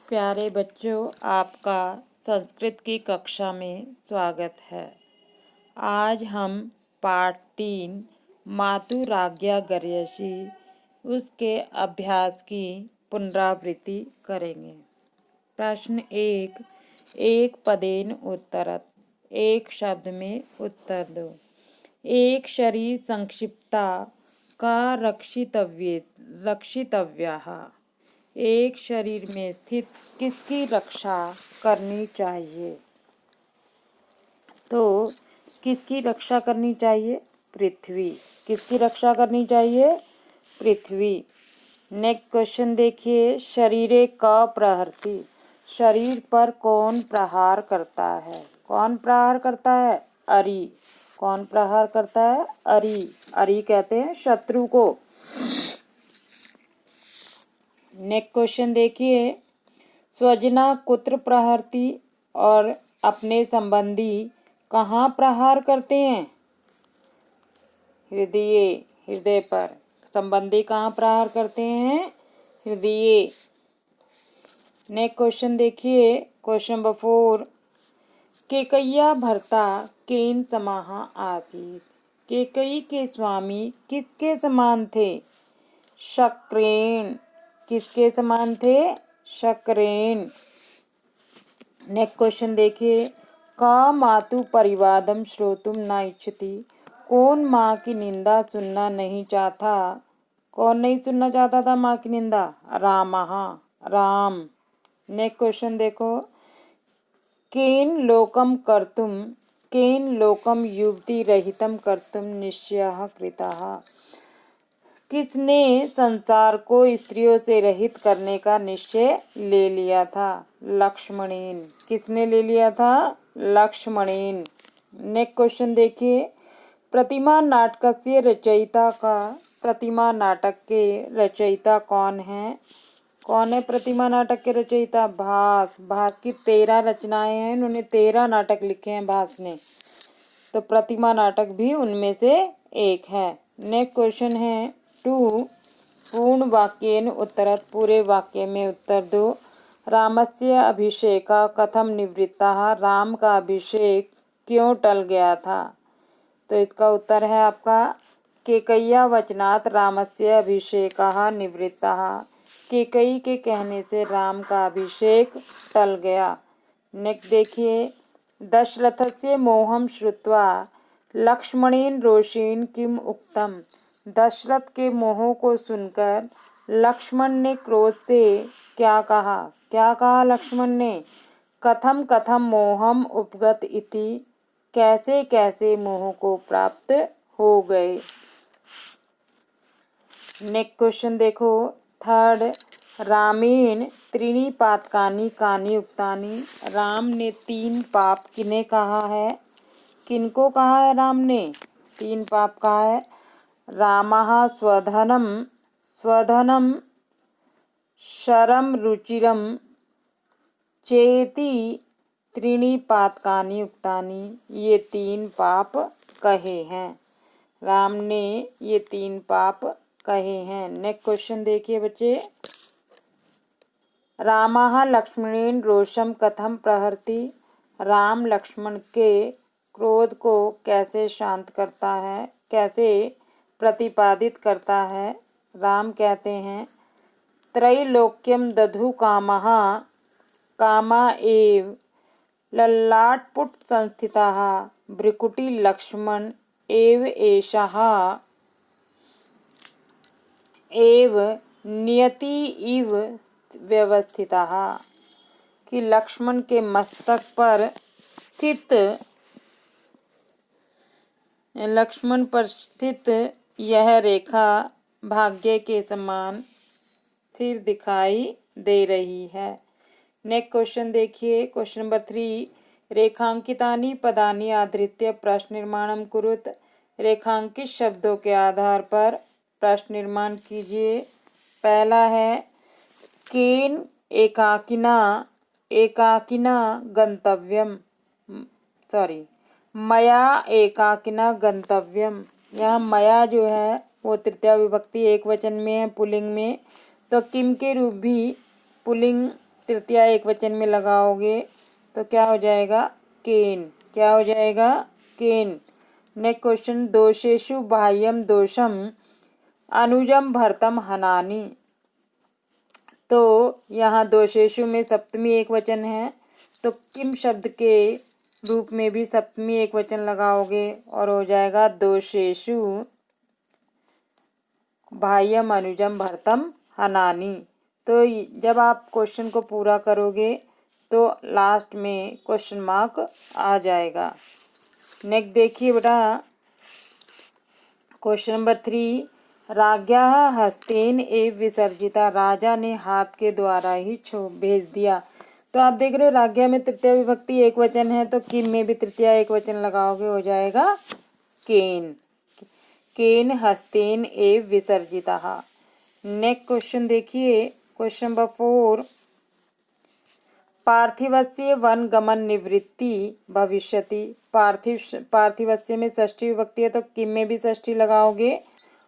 प्यारे बच्चों, आपका संस्कृत की कक्षा में स्वागत है। आज हम पाठ 3 मातुराज्ञा गर्यसि उसके अभ्यास की पुनरावृत्ति करेंगे। प्रश्न 1, एक पदेन उत्तरत, एक शब्द में उत्तर दो। एक शरीर संक्षिप्ता का रक्षितव्यः। एक शरीर में स्थित किसकी रक्षा करनी चाहिए? तो किसकी रक्षा करनी चाहिए? पृथ्वी। किसकी रक्षा करनी चाहिए? पृथ्वी। नेक्स्ट क्वेश्चन देखिए, शरीरे क प्रहरति, शरीर पर कौन प्रहार करता है? कौन प्रहार करता है? अरि। कौन प्रहार करता है? अरि। अरि कहते हैं शत्रु को। नेक्स्ट क्वेश्चन देखिए, स्वजना कुत्र प्रहरति, और अपने संबंधी कहाँ प्रहार करते हैं? हृदय। हृदय पर। संबंधी कहाँ प्रहार करते हैं? हृदय। नेक्स्ट क्वेश्चन देखिए, क्वेश्चन नंबर 4, केकय्या भर्ता केन समाह आसीत्, केकयी के स्वामी किसके समान थे? शक्रेण। किसके समान थे? शक्रेण। नेक्स्ट क्वेश्चन देखिए, का मातु परिवादम श्रोतुम न इच्छति, कौन माँ की निंदा सुनना नहीं चाहता? कौन नहीं सुनना चाहता था माँ की निंदा? रामः। राम। नेक्स्ट क्वेश्चन देखो, केन लोकम युवती रहितम कर्तुम निश्चयः कृतः, किसने संसार को स्त्रियों से रहित करने का निश्चय ले लिया था? लक्ष्मणेन। किसने ले लिया था? लक्ष्मणेन। नेक्स्ट क्वेश्चन देखिए, प्रतिमा नाटकस्य रचयिता का, प्रतिमा नाटक के रचयिता कौन है? कौन है प्रतिमा नाटक के रचयिता? भास। भास की 13 रचनाएं हैं, उन्होंने 13 नाटक लिखे हैं भास ने, तो प्रतिमा नाटक भी उनमें से एक है। नेक्स्ट क्वेश्चन है 2, पूर्ण वाक्येन उत्तरत, पूरे वाक्य में उत्तर दो। रामस्य अभिषेका कथम निवृत्तः, राम का अभिषेक क्यों टल गया था? तो इसका उत्तर है आपका, केकय्या वचनात् रामस्य अभिषेकः निवृत्तः, केकयी के कहने से राम का अभिषेक टल गया। नेक्स्ट देखिए, दशरथस्य मोहम श्रुत्वा लक्ष्मणेन रोषेण किम उक्तम, दशरथ के मोह को सुनकर लक्ष्मण ने क्रोध से क्या कहा? क्या कहा लक्ष्मण ने? कथम कथम मोहम उपगत इति, कैसे कैसे मोह को प्राप्त हो गए। नेक्स्ट क्वेश्चन देखो, 3, रामेण त्रीणि पातकानि कानि उक्तानि, राम ने 3 पाप किन्हें कहा है? किनको कहा है राम ने? 3 पाप कहा है। रामः स्वधनम शरम रुचिरम चेति त्रीणि पातकानि उक्तानि, ये 3 पाप कहे हैं। राम ने ये 3 पाप कहे हैं। नेक्स्ट क्वेश्चन देखिए बच्चे, रामः लक्ष्मणेन रोषम कथम प्रहरति, राम लक्ष्मण के क्रोध को कैसे शांत करता है, कैसे प्रतिपादित करता है? राम कहते हैं, त्रैलोक्यम दधु कामः, कामा एव ललाटपुट संस्थितः, भ्रुकुटी लक्ष्मण एव एषः एव नियति इव व्यवस्थितः, कि लक्ष्मण के मस्तक पर स्थित यह रेखा भाग्य के समान स्थिर दिखाई दे रही है। नेक्स्ट क्वेश्चन देखिए, क्वेश्चन नंबर 3, रेखांकितानि पदानि आधृत्य प्रश्न निर्माणम कुरुत, रेखांकित शब्दों के आधार पर प्रश्न निर्माण कीजिए। पहला है, केन एकाकिना गंतव्यम, मया एकाकिना गंतव्यम, यहाँ मया जो है वो तृतीया विभक्ति एक वचन में है, पुल्लिंग में, तो किम के रूप भी पुल्लिंग तृतीया एक वचन में लगाओगे तो क्या हो जाएगा? केन। क्या हो जाएगा? केन। नेक्स्ट क्वेश्चन, दोषेषु बाह्यम दोषम अनुजम भरतम हनानी। तो यहाँ दोषेषु में सप्तमी एक वचन है, तो किम शब्द के रूप में भी सप्तमी एक वचन लगाओगे और हो जाएगा दोषेषु बाह्यम अनुजम भरतम हनानी। तो जब आप क्वेश्चन को पूरा करोगे तो लास्ट में क्वेश्चन मार्क आ जाएगा। नेक्स्ट देखिए बेटा, क्वेश्चन नंबर 3, राज्ञा हस्तेन एव विसर्जिता। राजा ने हाथ के द्वारा ही भेज दिया। तो आप देख रहे हो राज्ञा में तृतीया विभक्ति एक वचन है, तो किम में भी तृतीया एक वचन लगाओगे, हो जाएगा केन। केन हस्तेन एव विसर्जिता। नेक्स्ट क्वेश्चन देखिए, क्वेश्चन नंबर 4, पार्थिवस्य वन गमन निवृत्ति भविष्यति। पार्थिवस्य में षष्ठी विभक्ति है, तो किम में भी षष्ठी लगाओगे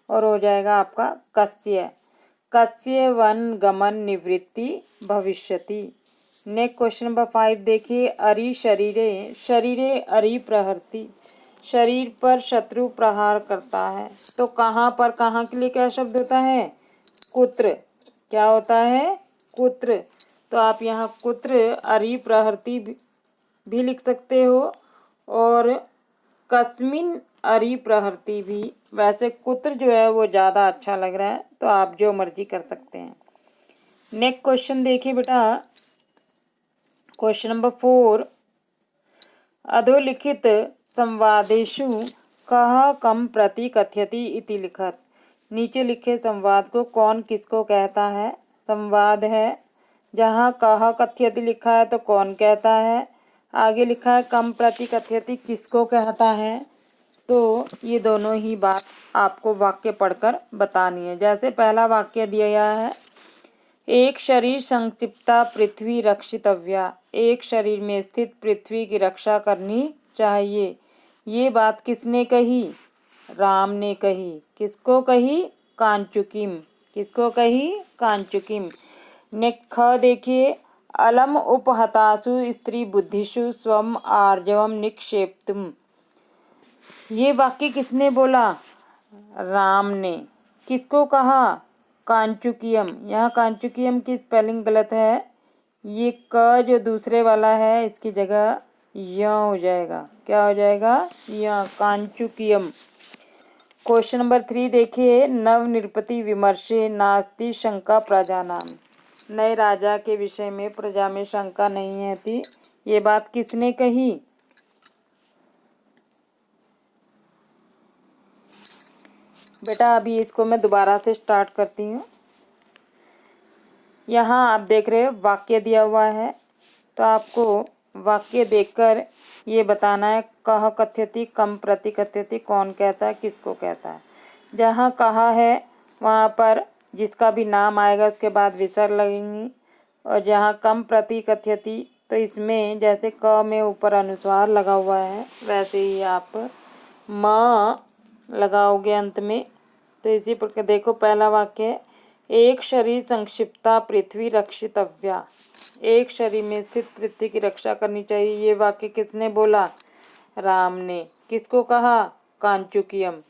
और हो जाएगा आपका कस्य। कस्य वन गमन निवृत्ति भविष्यति। नेक्स्ट क्वेश्चन नंबर 5 देखिए, अरि शरीरे। शरीरे अरि प्रहरति। शरीर पर शत्रु प्रहार करता है। तो कहाँ पर, कहाँ के लिए क्या शब्द होता है? कुत्र। क्या होता है? कुत्र। तो आप यहाँ कुत्र अरि प्रहरति भी लिख सकते हो और कस्मिन अरि प्रहरति भी। वैसे कुत्र जो है वो ज़्यादा अच्छा लग रहा है, तो आप जो मर्जी कर सकते हैं। नेक्स्ट क्वेश्चन देखिए बेटा, क्वेश्चन नंबर 4, अधोलिखित संवादेषु कः कम प्रति कथयति इति लिखत। नीचे लिखे संवाद को कौन किसको कहता है? संवाद है। जहाँ कः कथयति लिखा है तो कौन कहता है। आगे लिखा है कम प्रति कथयति किसको कहता है। तो ये दोनों ही बात आपको वाक्य पढ़कर बतानी है। जैसे पहला वाक्य दिया है, एक शरीर संक्षिप्ता पृथ्वी रक्षितव्या। एक शरीर में स्थित पृथ्वी की रक्षा करनी चाहिए। ये बात किसने कही? राम ने कही। किसको कही? कांचुकिम। किसको कही? कांचुकिम। नेक्स्ट ख देखिए, अलम उपहतासु स्त्री बुद्धिषु स्वम आर्जवम निक्षेप्तुम। ये वाक्य किसने बोला? राम ने। किसको कहा? कांचुकियम। यहाँ कांचुकियम की स्पेलिंग गलत है। ये क जो दूसरे वाला है इसकी जगह य हो जाएगा। क्या हो जाएगा? य, कांचुकियम। क्वेश्चन नंबर 3 देखिए, नव नृपति विमर्शे नास्ति शंका प्रजानाम। नए राजा के विषय में प्रजा में शंका नहीं है थी। ये बात किसने कही? बेटा अभी इसको मैं दोबारा से स्टार्ट करती हूँ। यहाँ आप देख रहे हो वाक्य दिया हुआ है, तो आपको वाक्य देखकर ये बताना है कह कथ्यति, कम प्रति कथ्यति, कौन कहता है, किसको कहता है। जहाँ कहा है वहाँ पर जिसका भी नाम आएगा उसके बाद विसर्ग लगेंगी, और जहाँ कम प्रति कथ्यति तो इसमें जैसे क में ऊपर अनुस्वार लगा हुआ है वैसे ही आप म लगाओगे अंत में। तो इसी प्रकार देखो पहला वाक्य है, एक शरीर संक्षिप्ता पृथ्वी रक्षितव्या। एक शरीर में स्थित पृथ्वी की रक्षा करनी चाहिए। ये वाक्य किसने बोला? राम ने। किसको कहा? कांचुकियम।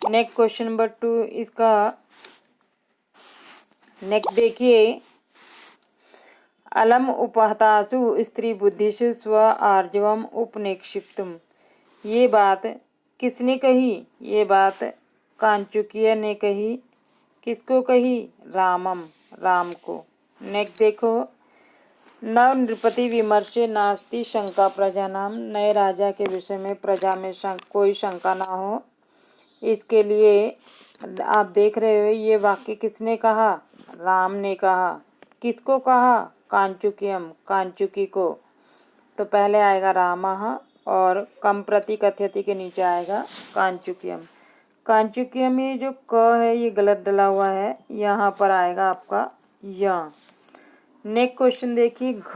नेक्स्ट क्वेश्चन नंबर 2 इसका नेक्स्ट देखिए, अलम उपहतासु स्त्री बुद्धिषु स्व आर्जवम उपनिक्षिप्तुम। ये बात किसने कही? ये बात कांचुकिय ने कही। किसको कही? रामम, राम को। नेक्स्ट देखो, नव नृपति विमर्शे नास्ति शंका प्रजानाम। नए राजा के विषय में प्रजा में कोई शंका ना हो, इसके लिए आप देख रहे हो ये वाक्य किसने कहा? राम ने कहा। किसको कहा? कांचुकियम, कांचुकी को। तो पहले आएगा रामः और कम प्रति कथ्यति के नीचे आएगा कांचुकियम। कांचुकियम में जो क है ये गलत डला हुआ है, यहाँ पर आएगा आपका य। नेक्स्ट क्वेश्चन देखिए, घ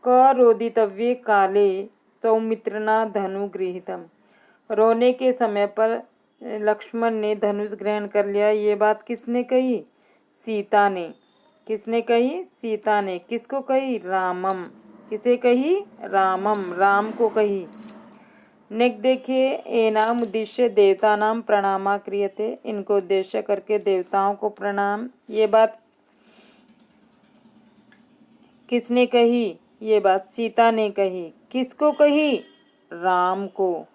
क रोदितव्ये काले सौमित्रना धनु गृहीतम। रोने के समय पर लक्ष्मण ने धनुष ग्रहण कर लिया। ये बात किसने कही? सीता ने। किसने कही? सीता ने। किसको कही? रामम। किसे कही? रामम, राम को कही। नेक्स्ट देखिए, एनाम उद्देश्य देवता नाम प्रणामा क्रियते, इनको उद्देश्य करके देवताओं को प्रणाम। ये बात किसने कही? ये बात सीता ने कही। किसको कही? राम को।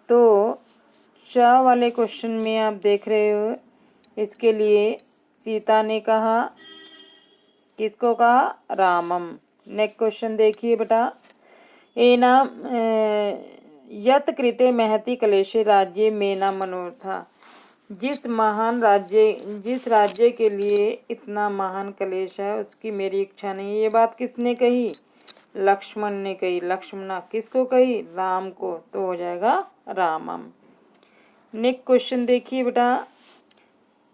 तो च वाले क्वेश्चन में आप देख रहे हो, इसके लिए सीता ने कहा। किसको कहा? रामम। नेक्स्ट क्वेश्चन देखिए बेटा, एनाम यत कृते महति क्लेशे राज्य में न मनोरथा, जिस राज्य के लिए इतना महान क्लेश है उसकी मेरी इच्छा नहीं। ये बात किसने कही? लक्ष्मण ने कही। लक्ष्मणा। किसको कही? राम को। तो हो जाएगा रामम। नेक्स्ट क्वेश्चन देखिए बेटा,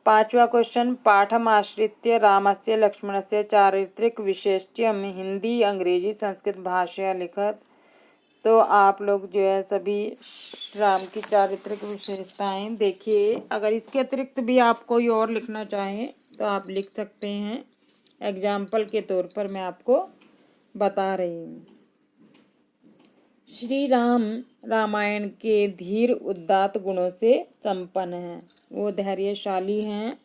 5वां क्वेश्चन, पाठम आश्रित्य रामस्य लक्ष्मणस्य चारित्रिक विशेष्ट्यम हिंदी अंग्रेजी संस्कृत भाषा लिखत। तो आप लोग जो है सभी राम की चारित्रिक विशेषताएं देखिए। अगर इसके अतिरिक्त भी आप कोई और लिखना चाहें तो आप लिख सकते हैं। एग्जाम्पल के तौर पर मैं आपको बता रही हूँ। श्री राम रामायण के धीर उदात्त गुणों से संपन्न हैं। वो धैर्यशाली हैं,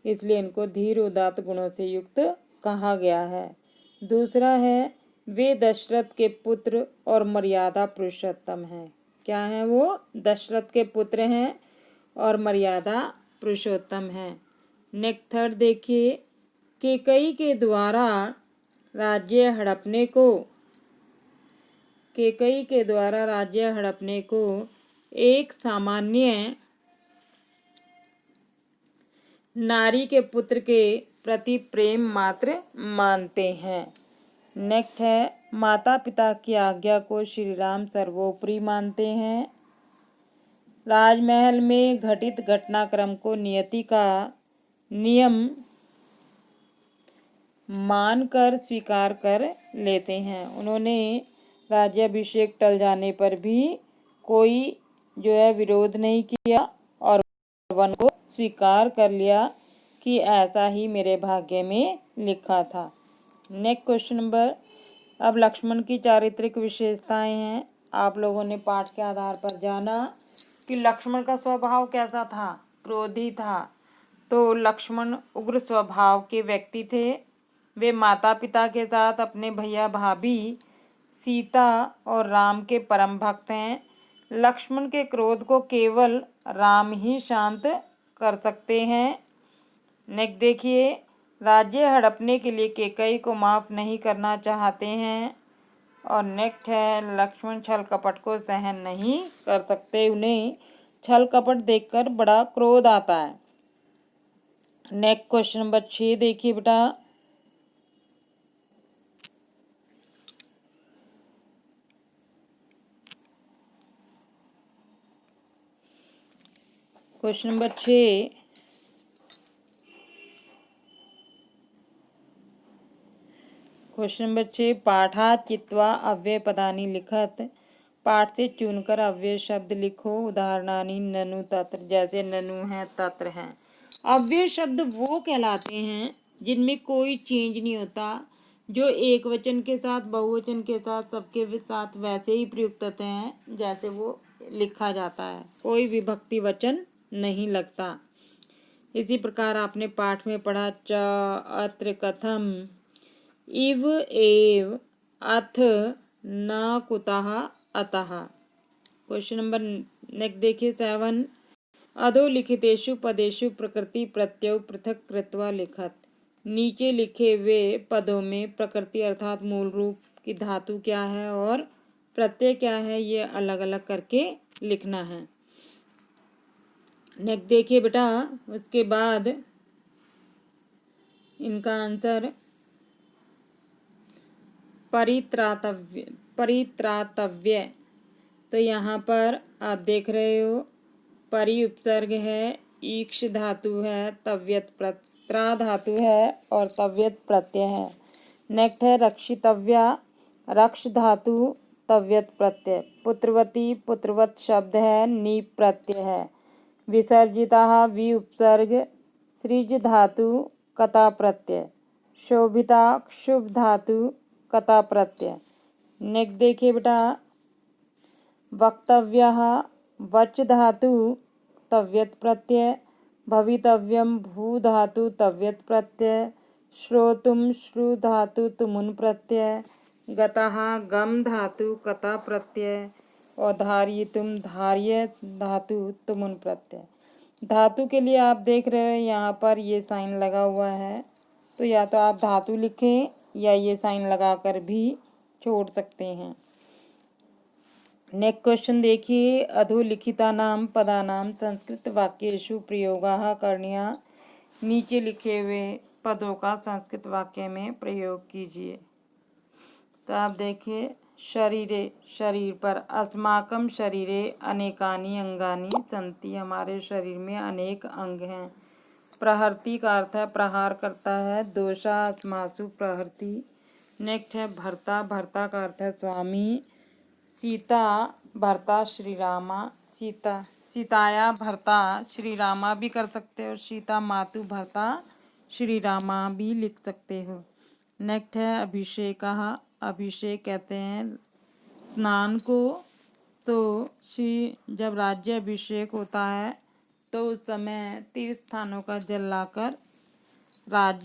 इसलिए इनको धीर उदात्त गुणों से युक्त कहा गया है। दूसरा है, वे दशरथ के पुत्र और मर्यादा पुरुषोत्तम हैं। क्या हैं वो? दशरथ के पुत्र हैं और मर्यादा पुरुषोत्तम हैं। नेक्स्ट थर्ड देखिए, कैकेयी के द्वारा राज्य हड़पने को एक सामान्य नारी के पुत्र के प्रति प्रेम मात्र मानते हैं। नेक्स्ट है, माता पिता की आज्ञा को श्री राम सर्वोपरि मानते हैं। राजमहल में घटित घटनाक्रम को नियति का नियम मानकर स्वीकार कर लेते हैं। उन्होंने राज्याभिषेक टल जाने पर भी कोई जो है विरोध नहीं किया और वन को स्वीकार कर लिया कि ऐसा ही मेरे भाग्य में लिखा था। नेक्स्ट क्वेश्चन नंबर, अब लक्ष्मण की चारित्रिक विशेषताएं हैं। आप लोगों ने पाठ के आधार पर जाना कि लक्ष्मण का स्वभाव कैसा था? क्रोधी था। तो लक्ष्मण उग्र स्वभाव के व्यक्ति थे। वे माता पिता के साथ अपने भैया भाभी सीता और राम के परम भक्त हैं। लक्ष्मण के क्रोध को केवल राम ही शांत कर सकते हैं। नेक्स्ट देखिए, राज्य हड़पने के लिए कैकेयी को माफ़ नहीं करना चाहते हैं। और नेक्स्ट है, लक्ष्मण छल कपट को सहन नहीं कर सकते, उन्हें छल कपट देखकर बड़ा क्रोध आता है। नेक्स्ट क्वेश्चन नंबर 6 देखिए बेटा, क्वेश्चन नंबर 6, पाठात् चित्वा अव्यय पदानि लिखत, पाठ से चुनकर अव्यय शब्द लिखो। उदाहरणानि ननु तत्र, जैसे ननु है, तत्र है। अव्यय शब्द वो कहलाते हैं जिनमें कोई चेंज नहीं होता, जो एक वचन के साथ, बहुवचन के साथ, सबके साथ वैसे ही प्रयुक्त होते हैं जैसे वो लिखा जाता है, कोई विभक्ति वचन नहीं लगता। इसी प्रकार आपने पाठ में पढ़ा, च अत्र कथम इव एव अथ न कुतः अतः। क्वेश्चन नंबर नेक्स्ट देखिए 7, अधोलिखितेषु पदेषु प्रकृति प्रत्यय पृथक कृत्वा लिखत, नीचे लिखे हुए पदों में प्रकृति अर्थात मूल रूप की धातु क्या है और प्रत्यय क्या है, ये अलग अलग करके लिखना है। नेक्स्ट देखिए बेटा, उसके बाद इनका आंसर परित्रातव्य। तो यहाँ पर आप देख रहे हो, परि उपसर्ग है, ईक्ष धातु है, तव्यत त्रा धातु है और तव्यत प्रत्यय है। नेक्स्ट है रक्षितव्या, रक्ष धातु, तव्यत प्रत्यय। पुत्रवती, पुत्रवत शब्द है, नी प्रत्यय है। विसर्जिता, वि उपसर्ग, सृज धातु, कता प्रत्यय। शोभिता शुभ धातु कता प्रत्यय। नेक्स्ट देखिए बेटा, वक्तव्यः वच धातु तव्यत् प्रत्यय, भवितव्यम भू धातु तव्यत् प्रत्यय, श्रोतुम श्रु धातु तुमुन प्रत्यय, गतः गम धातु कता प्रत्यय और धारयितुम धार्य धातु तुमुन प्रत्यय। धातु के लिए आप देख रहे हो यहाँ पर ये साइन लगा हुआ है, तो या तो आप धातु लिखें या ये साइन लगाकर भी छोड़ सकते हैं। नेक्स्ट क्वेश्चन देखिए, अधोलिखितानां पदानां संस्कृत वाक्येषु प्रयोगाः करणीयाः। नीचे लिखे हुए पदों का संस्कृत वाक्य में प्रयोग कीजिए। तो आप देखिए, शरीरे शरीर पर, अस्माकं शरीरे अनेकानि अंगानि सन्ति, हमारे शरीर में अनेक अंग हैं। प्रहर्ति का अर्थ है प्रहार करता है, दोषा अस्मासु प्रहर्ति। नेक्स्ट है भर्ता, भर्ता का अर्थ है स्वामी। सीता भर्ता श्री रामा, सीता सीताया भर्ता श्री रामा भी कर सकते हो, सीता मातु भर्ता श्री रामा भी लिख सकते हो। नेक्स्ट है अभिषेकः, अभिषेक कहते हैं स्नान को। तो जब राज्य अभिषेक होता है तो उस समय तीर्थ स्थानों का जल लाकर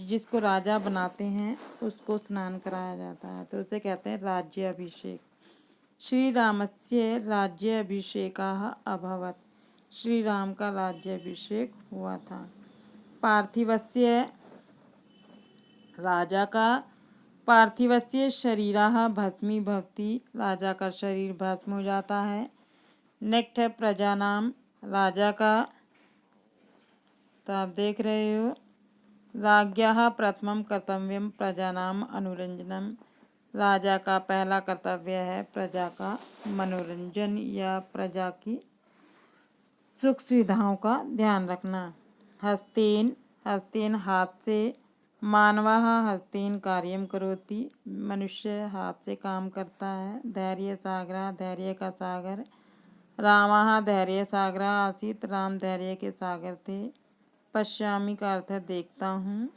जिसको राजा बनाते हैं उसको स्नान कराया जाता है, तो उसे कहते हैं राज्य अभिषेक। श्री रामस्य राज्य अभिषेकः अभवत्, श्री राम का राज्य अभिषेक हुआ था। पार्थिवस्य राजा का, पार्थिवस्य शरीरः भस्मी भवति, राजा का शरीर भस्म हो जाता है। नेक्स्ट है प्रजानाम, राजा का, तो आप देख रहे हो राज्ञः प्रथमं कर्तव्यम प्रजानाम अनुरंजनम, राजा का पहला कर्तव्य है प्रजा का मनोरंजन या प्रजा की सुख सुविधाओं का ध्यान रखना। हस्तेन, हस्तेन हाथ से, मानवः हस्तेन कार्यम करोति, मनुष्य हाथ से काम करता है। धैर्य सागरः, धैर्य का सागर। रामः धैर्य सागरः आसीत्, राम धैर्य के सागर थे। पश्यामि का अर्थ है देखता हूँ।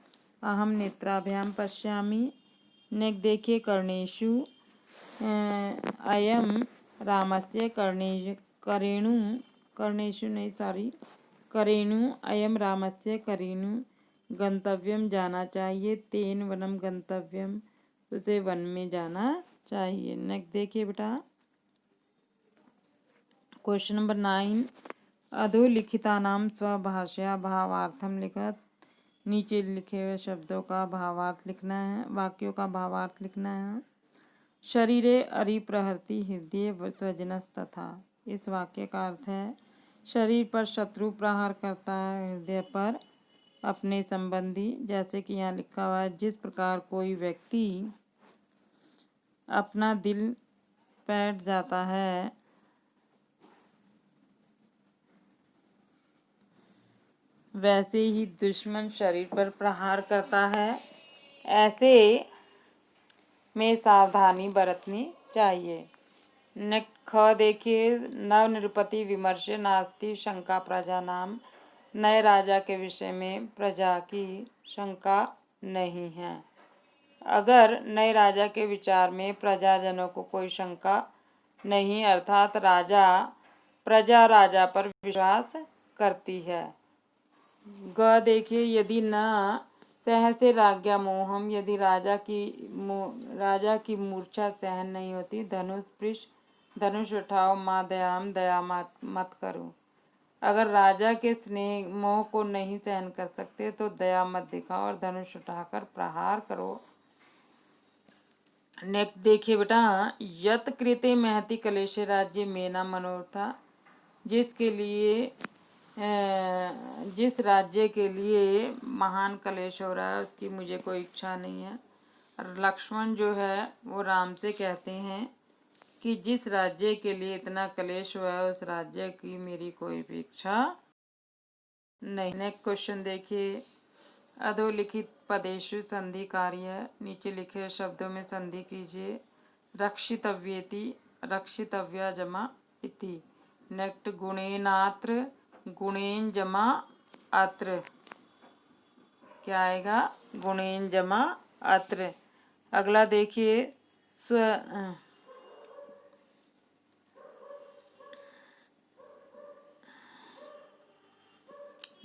अहम नेत्राभ्याम पश्यामि। नेक्स्ट देखिए कर्णेषु, अयम रामस्य करेणु, कर्णेषु नहीं सॉरी, करेणु, अयम रामस्य करेणु, गंतव्यम जाना चाहिए, तेन वनम गंतव्यम, उसे वन में जाना चाहिए। नेक्स्ट देखिए बेटा, क्वेश्चन नंबर 9, अधोलिखितानां स्वभाषया भावार्थम लिखत, नीचे लिखे हुए शब्दों का भावार्थ लिखना है, वाक्यों का भावार्थ लिखना है। शरीरे अरिप्रहर्ति हृदय स्वजनस तथा, इस वाक्य का अर्थ है शरीर पर शत्रु प्रहार करता है, हृदय पर अपने संबंधी। जैसे कि यहाँ लिखा हुआ है, जिस प्रकार कोई व्यक्ति अपना दिल बैठ जाता है वैसे ही दुश्मन शरीर पर प्रहार करता है, ऐसे में सावधानी बरतनी चाहिए। नेक्स्ट ख देखिए, नव निरुपति विमर्श नास्ति शंका प्रजा नाम, नए राजा के विषय में प्रजा की शंका नहीं है। अगर नए राजा के विचार में प्रजाजनों को कोई शंका नहीं, अर्थात प्रजा राजा पर विश्वास करती है। ग देखिए, यदि न सहसे राज्ञा मोहम, यदि राजा की मूर्छा सहन नहीं होती, धनुष उठाओ माँ दयाम, दया मत करो। अगर राजा के स्नेह मोह को नहीं सहन कर सकते तो दया मत दिखाओ और धनुष उठाकर प्रहार करो। नेक्स्ट देखिए बेटा, यत कृते महति कलेश राज्य मेना मनोरथा, जिस राज्य के लिए महान कलेश हो रहा है उसकी मुझे कोई इच्छा नहीं है। और लक्ष्मण जो है वो राम से कहते हैं कि जिस राज्य के लिए इतना कलेश हुआ है उस राज्य की मेरी कोई भी इच्छा नहीं। नेक्स्ट क्वेश्चन देखिए, अधोलिखित पदेषु संधि कार्य, नीचे लिखे शब्दों में संधि कीजिए। रक्षितव्येति, रक्षितव्या जमा इति। नेक्स्ट गुणेनात्र, गुणेन जमा अत्र, क्या आएगा गुणेन जमा अत्र। अगला देखिए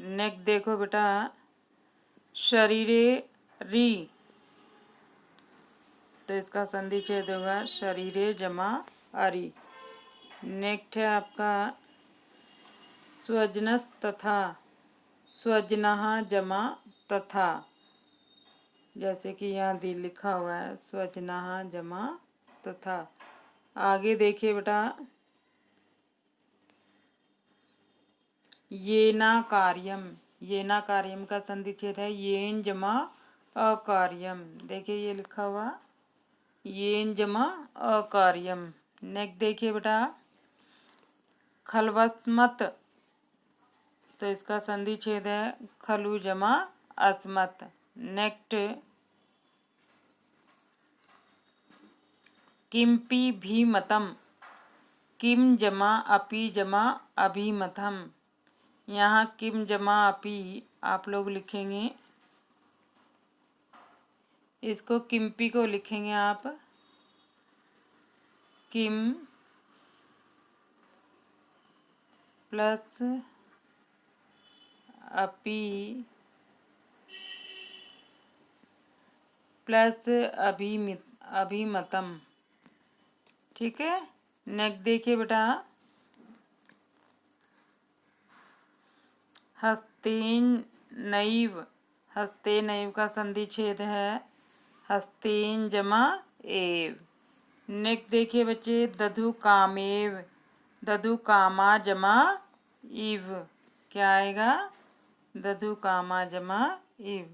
नेक्स्ट देखो बेटा, शरीरे री, तो इसका संधि छेद होगा शरीरे जमा अरी। नेक्स्ट है आपका स्वजनस तथा, स्वजनः जमा तथा, जैसे कि यहाँ दी लिखा हुआ है स्वजनः जमा तथा। आगे देखिए बेटा, येना कार्यम, येना कार्यम का संधि छेद है येन जमा अकार्यम। देखिए ये लिखा हुआ येन जमा अकार्यम। नेक्स्ट देखिए बेटा, खलवस्मत, तो इसका संधि छेद है खलु जमा अस्मत। नेक्स्ट किमपि भीमतम, किम जमा अपि जमा अभिमतम। यहाँ किम जमा अपि आप लोग लिखेंगे, इसको किम्पी को लिखेंगे आप किम प्लस अपि प्लस अभिमतम। ठीक है। नेक्स्ट देखिए बेटा, हस्तेन नैव, हस्ते नैव का संधि छेद है हस्तेन जमा एव। नेक्स्ट देखिए बच्चे, दधु कामेव, दधु कामा जमा इव, क्या आएगा दधु कामा जमा इव।